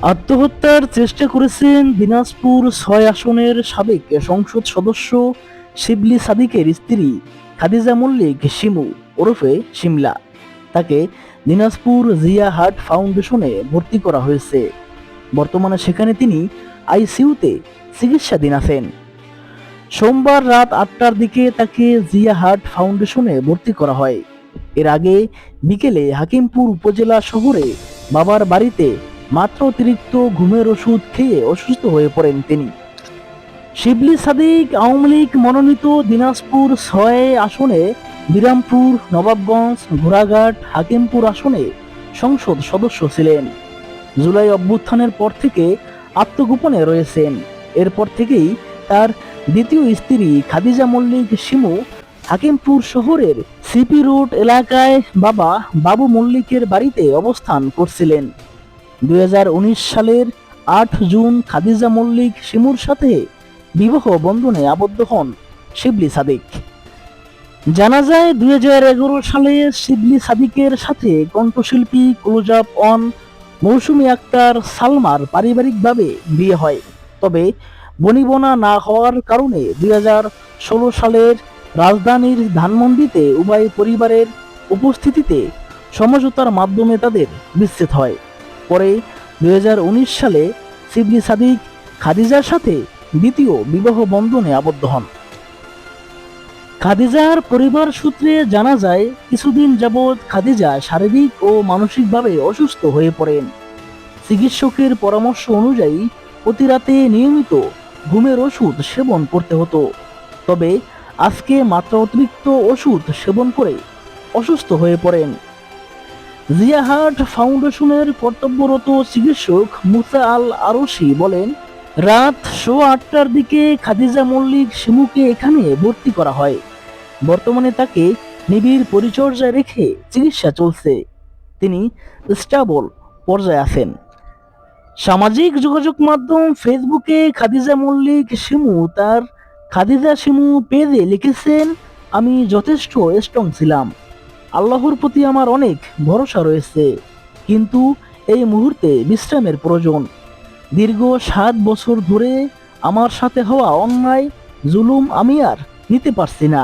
আত্মহত্যার চেষ্টা করেছেন দিনাজপুর ৬ আসনের সাবেক সংসদ সদস্য শিবলি সাদিকের স্ত্রী খাদিজা মল্লিক শিমু ওরফে শিমলা। তাকে দিনাজপুর জিয়া হার্ট ফাউন্ডেশনে ভর্তি করা হয়েছে। বর্তমানে সেখানে তিনি আইসিইউতে চিকিৎসাধীন আছেন। সোমবার রাত ৮টার দিকে তাকে জিয়া হার্ট ফাউন্ডেশনে ভর্তি করা হয়। এর আগে বিকেলে হাকিমপুর উপজেলা শহরে বাবার বাড়িতে মাত্র অতিরিক্ত ঘুমের ওষুধ খেয়ে অসুস্থ হয়ে পড়েন তিনি। শিবলি সাদিক আওয়ামী লীগ মনোনীত দিনাজপুর ৬ আসনে বিরামপুর, নবাবগঞ্জ, ঘোড়াঘাট, হাকিমপুর আসনে সংসদ সদস্য ছিলেন। জুলাই অভ্যুত্থানের পর থেকে আত্মগোপনে রয়েছেন। এরপর থেকেই তার দ্বিতীয় স্ত্রী খাদিজা মল্লিক শিমু হাকিমপুর শহরের সিপি রোড এলাকায় বাবা বাবু মল্লিকের বাড়িতে অবস্থান করছিলেন। ২০১৯ সালের ৮ জুন খাদিজা মল্লিক শিমুর সাথে বিবাহ বন্ধনে আবদ্ধ হন শিবলি সাদিক। জানা যায় ২০১১ সালে শিবলি সাদিকের সাথে কণ্ঠশিল্পী ক্লোজ আপ অন মৌসুমী আক্তার সালমার পারিবারিকভাবে বিয়ে হয়। তবে বনিবনা না হওয়ার কারণে ২০১৬ সালের রাজধানীর ধানমন্ডিতে উভয় পরিবারের উপস্থিতিতে সমঝোতার মাধ্যমে তাদের বিচ্ছেদ হয়। পরে ২০১৯ সালে শিবলি সাদিক খাদিজার সাথে দ্বিতীয় বিবাহ বন্ধনে আবদ্ধ হন। খাদিজার পরিবার সূত্রে জানা যায়, কিছুদিন যাবৎ খাদিজা শারীরিক ও মানসিকভাবে অসুস্থ হয়ে পড়েন। চিকিৎসকের পরামর্শ অনুযায়ী প্রতি রাতে নিয়মিত ঘুমের ওষুধ সেবন করতে হতো। তবে আজকে মাত্রা অতিরিক্ত ওষুধ সেবন করে অসুস্থ হয়ে পড়েন। জিয়া হার্ট ফাউন্ডেশনের কর্তব্যরত চিকিৎসক মুসা আল আরশি বলেন, রাত ৮:১০টার দিকে খাদিজা মল্লিক শিমুকে এখানে ভর্তি করা হয়। বর্তমানে তাকে নিবিড় পরিচর্যায় রেখে চিকিৎসা চলছে। তিনি স্টেবল পর্যায়ে আছেন। সামাজিক যোগাযোগ মাধ্যম ফেসবুকে খাদিজা মল্লিক শিমু তার খাদিজা শিমু পেজে লিখেছেন, আমি যথেষ্ট স্ট্রং ছিলাম। আল্লাহর প্রতি আমার অনেক ভরসা রয়েছে, কিন্তু এই মুহূর্তে বিশ্রামের প্রয়োজন। দীর্ঘ ৭ বছর ধরে আমার সাথে হওয়া অন্যায় জুলুম আমি আর নিতে পারছি না।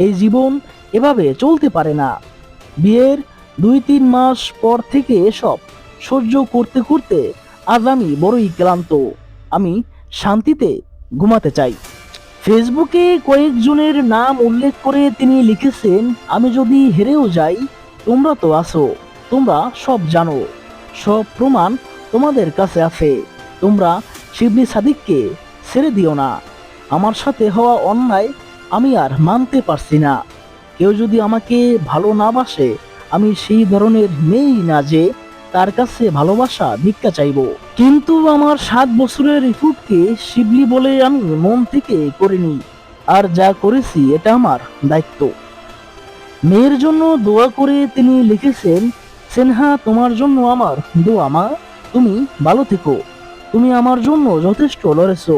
এই জীবন এভাবে চলতে পারে না। বিয়ের ২-৩ মাস পর থেকে এসব সহ্য করতে করতে আজ আমি বড়ই ক্লান্ত। আমি শান্তিতে ঘুমাতে চাই। ফেসবুকে কয়েকজনের নাম উল্লেখ করে তিনি লিখেছেন, আমি যদি হেরেও যাই, তোমরা তো আছো, তোমরা সব জানো, সব প্রমাণ তোমাদের কাছে আছে। তোমরা শিবলি সাদিককে ছেড়ে দিও না। আমার সাথে হওয়া অন্যায় আমি আর মানতে পারছি না। কেউ যদি আমাকে ভালো না বাসে, আমি সেই ধরনের মেয়েই না যে তার কাছে ভালোবাসা ভিক্ষা চাইব। কিন্তু আমার ৭ বছরের রিপোর্টকে শিবলি বলে আমি মন থেকে করিনি, আর যা করেছি এটা আমার দায়িত্ব। মেয়ের জন্য দোয়া করে তিনি লিখেছেন, সেনহা তোমার জন্য আমার দোয়া মা, তুমি ভালো থেকো। তুমি আমার জন্য যথেষ্ট লড়েছো,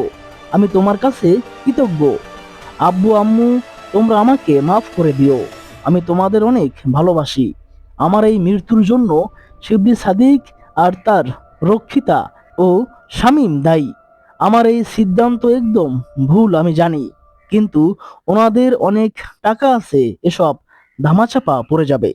আমি তোমার কাছে কৃতজ্ঞ। আব্বু আম্মু, তোমরা আমাকে মাফ করে দিও, আমি তোমাদের অনেক ভালোবাসি। আমার এই মৃত্যুর জন্য শিবলি সাদিক আর তার রক্ষিতা ও শামীম দায়ী। আমার এই সিদ্ধান্ত একদম ভুল আমি জানি, কিন্তু ওনাদের অনেক টাকা আছে, এসব ধামাচাপা পড়ে যাবে।